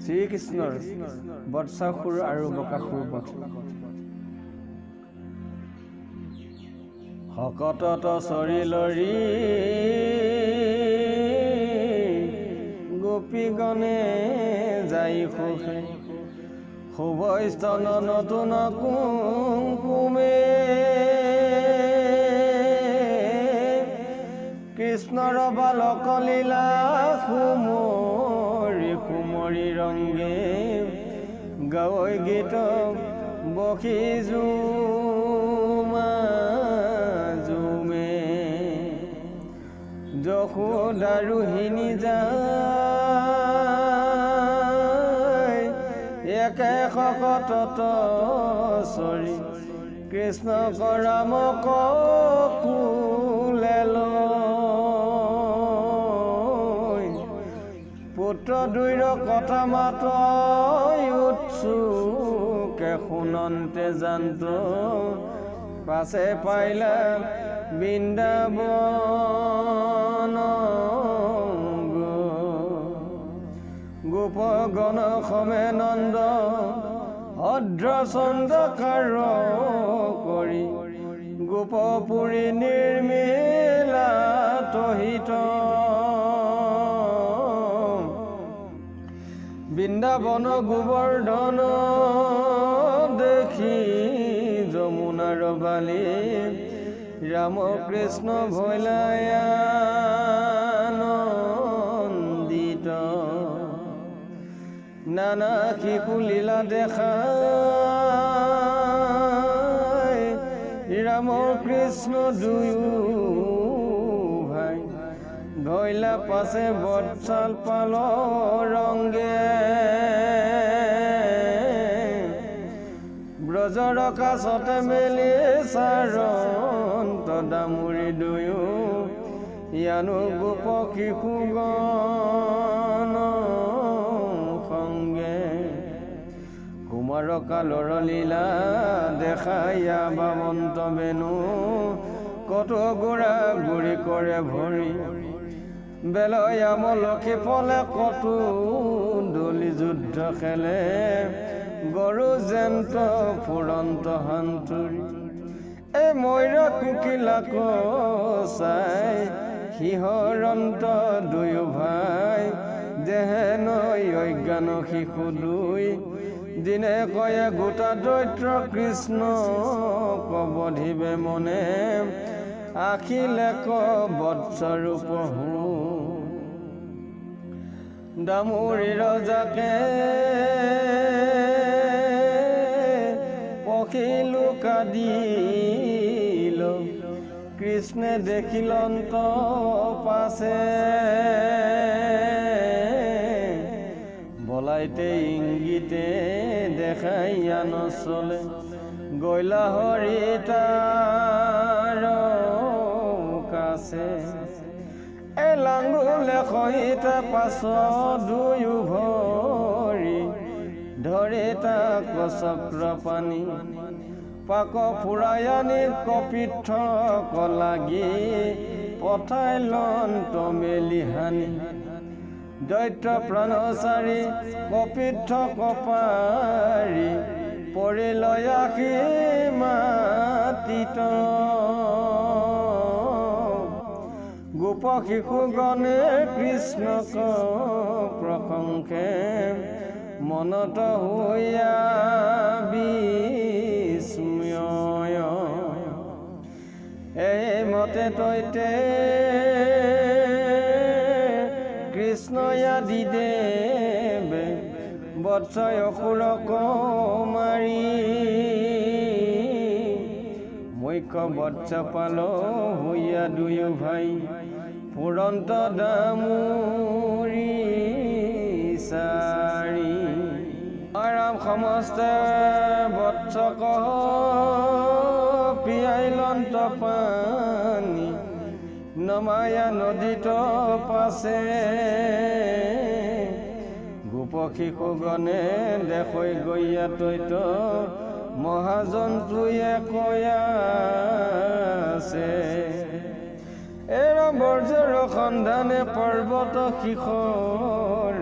শ্ৰীকৃষ্ণৰ বৎসাসুৰ আৰু বকাসুৰ বধ। শকতত চৰিলৰি গোপীগণে যাই সুখে, শুভস্তন নতুন কুমকুমে, কৃষ্ণৰ বালক লীলা সুমৰি সুমৰি ৰংগে, গাৱৈ গীত বসি জুমে, যশোদা ৰোহিণী যায় একে শকতত চৰি, কৃষ্ণ ৰামক কুলে লৈ, পুত্ৰ দুইৰ কথা মাত উৎসুকে শুনন্তে জান্ত, পাছে পাইলা বৃন্দাবন গোপগণ সমেত নন্দ অদ্ৰচন্দ্ৰকাৰ কৰি, গোপপুৰী নিৰ্মিলা তহিত, বৃন্দাবন গোবৰ্ধন দেখি যমুনাৰ বালি, ৰাম কৃষ্ণ ভৈলায়ানন্দিত, নানা শিশু লীলা দেখাই, ৰাম কৃষ্ণ দুয়ো ভাই, ধৈলা পাছে বৎসাল পাল ৰংগে, ব্ৰজৰ কাষতে মেলি চাৰন্ত দামুৰি দুয়ো, ইয়ানো গোপ শিশুগণ সংগে, কুমাৰ কালৰ লীলা দেখাইয়া বামন্ত বেনু, কত গোৰা গুৰি কৰে ভৰি, বেলয়াম লক্ষী ফলে কতো দলি যুদ্ধ খেলে, গৰু জেন্ত ফুৰন্ত হান্তুৰি, এই ময়ূৰ কুকিলাক চাই, সিহৰন্ত দুয়ো ভাই, যেহেন অজ্ঞান শিশু দুই, দিনে কয়ে গোটা দৈত্ৰ কৃষ্ণ বধিবে মনে, আখিলে বৎসৰূপ হো, দামুৰি ৰজাকে পখিলো কাদিল, কৃষ্ণে দেখিলন্ত পাছে, বলাইতে ইংগিতে দেখাইয়া নচলে, গৈলা হৰিতাৰ কাছে, লাঙ্গুলে সহিতা পাছ দুয়ো ভৰি, ধৰে তাক চক্ৰ পানী, পাক ফুৰাই আনি কপিঠক লাগি, পঠাই লন্ত মেলি হানি, দৈত্য প্ৰাণচাৰী কপিঠক পাৰি, পৰিলয় আহি মাতিত, গোপ শিশুগণে কৃষ্ণক প্ৰশংসে, মনত হৈয়া বিস্ময়, এই মতে তৈতে কৃষ্ণই আদি দেৱে, বৎসয় অসুৰক মাৰি, মুখ্য বৎস পাল হৈয়া দুয়ো ভাই, ফুৰন্ত দামুৰি চাৰি, ৰাম সমস্ত বৎসক পিয়াই লন্ত পানী, নমায়া নদীত পাছে, গোপ শিশুগণে দেখৈ গৈয়া তৈত, মহাজন্তুয়ে কয়াছে, এৰা বৰ্জৰ সন্ধানে পৰ্বত শিখৰ,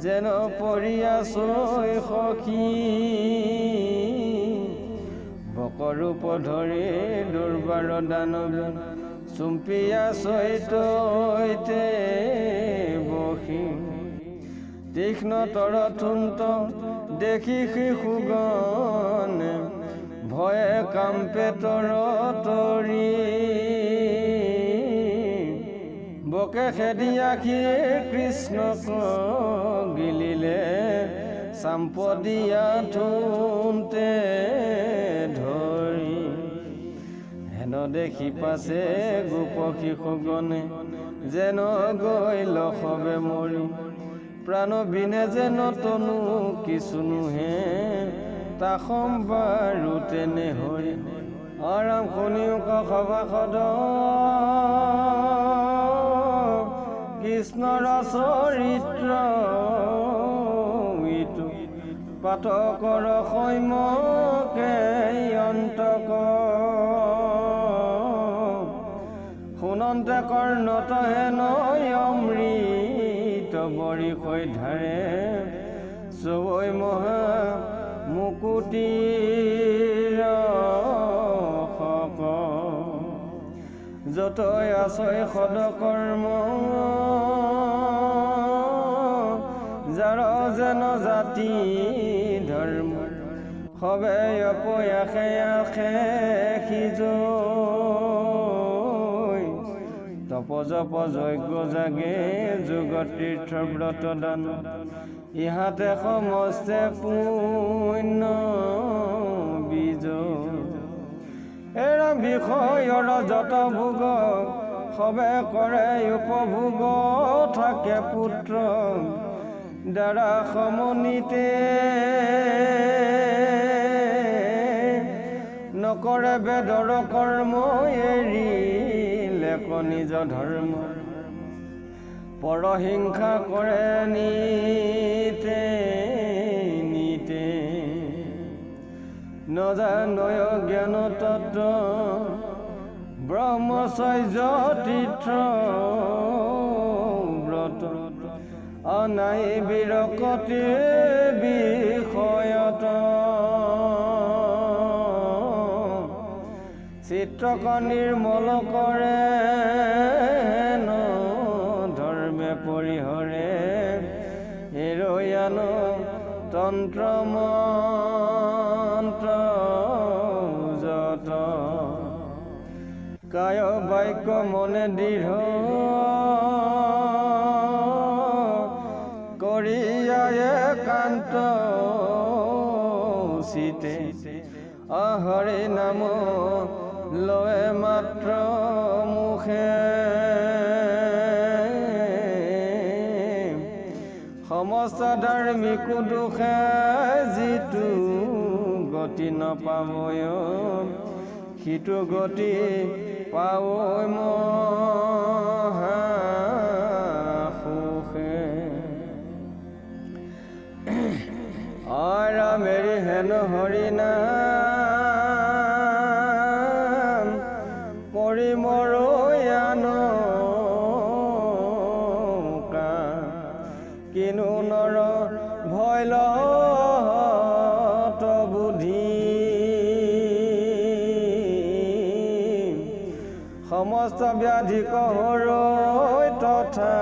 যেন পৰিয়া চৈ সখী বকৰূপ ধৰি দুৰ্বাৰ দানৱে চুম্পিয়া চৈতৈতে বসি তীক্ষ্ণ তৰথুন্ত দেখি শিশুগণে ভয়ে কাম্পে তৰতৰি বকে খেদি আখি কৃষ্ণক গিলিলে চাম্পদিয়া থুন্তে ধৰি হেন দেখি পাছে গোপ শিশুগণে যেন গৈ লখবে মৰি প্ৰাণ বিনে যেন তনু কিছু নুহে তাসম বাৰু তেনে হৰি আৰাম শুনিও কসভাসদ কৃষ্ণৰ চৰিত্ৰ ইটো পাঠকৰ সৈমকে অন্তক শুনন্তে কৰ্ণত হেন অমৃত বৰিষৈ ধাৰে চবৈ মহা মুকুটিৰ যতই আছয় সদকৰ্ম যাৰ যেন জাতি ধৰ্ম সবে অপয়াসে আখে সিজৈ তপ জপ যজ্ঞ জাগে যুগত তীৰ্থ ব্ৰত দান ইহাতে সমস্তে পুণ্য বিজয় এৰা বিষয়ৰ যত ভোগ সবে কৰে উপভোগ থাকে পুত্ৰ দ্বাৰা সমনিতে নকৰে বেদৰ কৰ্ম এৰিলে নিজ ধৰ্ম পৰহিংসা কৰে নীতে নীতে নজানয় জ্ঞান তত্ত্ব ব্ৰহ্মচৰ্য তীৰ্থ ব্ৰত অনাই বিৰকতি বিষয়ত চিত্ৰক নিৰ্মল কৰে ধৰ্মে পৰিহৰে হেৰয়ান তন্ত্ৰ মন্ত্ৰ যত কায় বাক্য মনে দৃঢ় কৰিয়ায়ে কান্ত চিতে হৰি নাম লয় মাত্ৰ মুখে সমস্ত ধাৰ্মিক দুখে যিটো গতি নাপাবয় সিটো গতি পাৱৈ মহাসুখে ৰামেৰি হেন হৰিনাম কৰি মৰয়ান কিনো নৰ ভয় লত বুদ্ধি সমস্ত ব্যাধি কহৰৈ তথা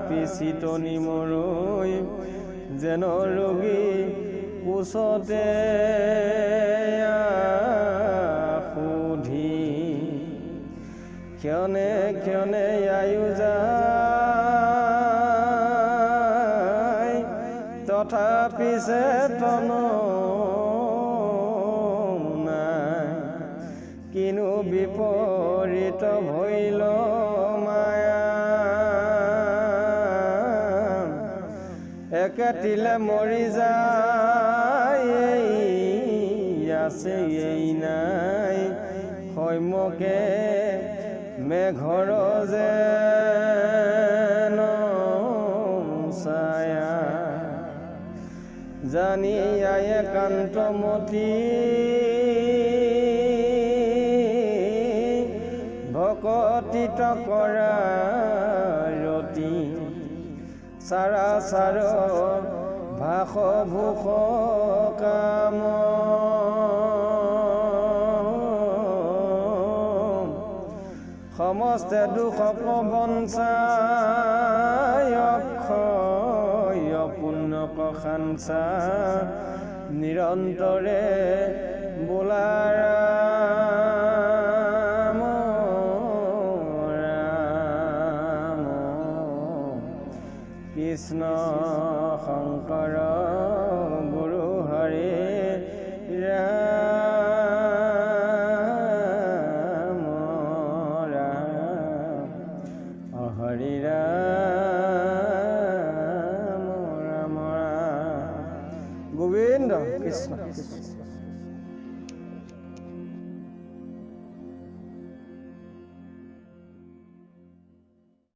পিছিত নিমৰৈ যেন ৰোগী কোচতে সুধি ক্ষণে ক্ষণে আয়ু যায় তথাপি চেতন নাই কিনো বিপৰীত ভৈল মায়া একেটিলে মৰি যায় আছে এই নাই সৈমকে মেঘৰ যেন ছায়া জানি আয়ে কান্তমতী ভকতিত কৰা ৰতি চাৰাচাৰ ভাস ভূষ কাম সমস্তে দুখক বঞ্চায় অক্ষয় পুণ্যক খাঞ্চা নিৰন্তৰে বোলাৰ কৃষ্ণ শংকৰ গুৰু হৰি ৰাম ৰাম হৰি ৰাম ৰাম ৰাম গোবিন্দ কৃষ্ণ কৃষ্ণ।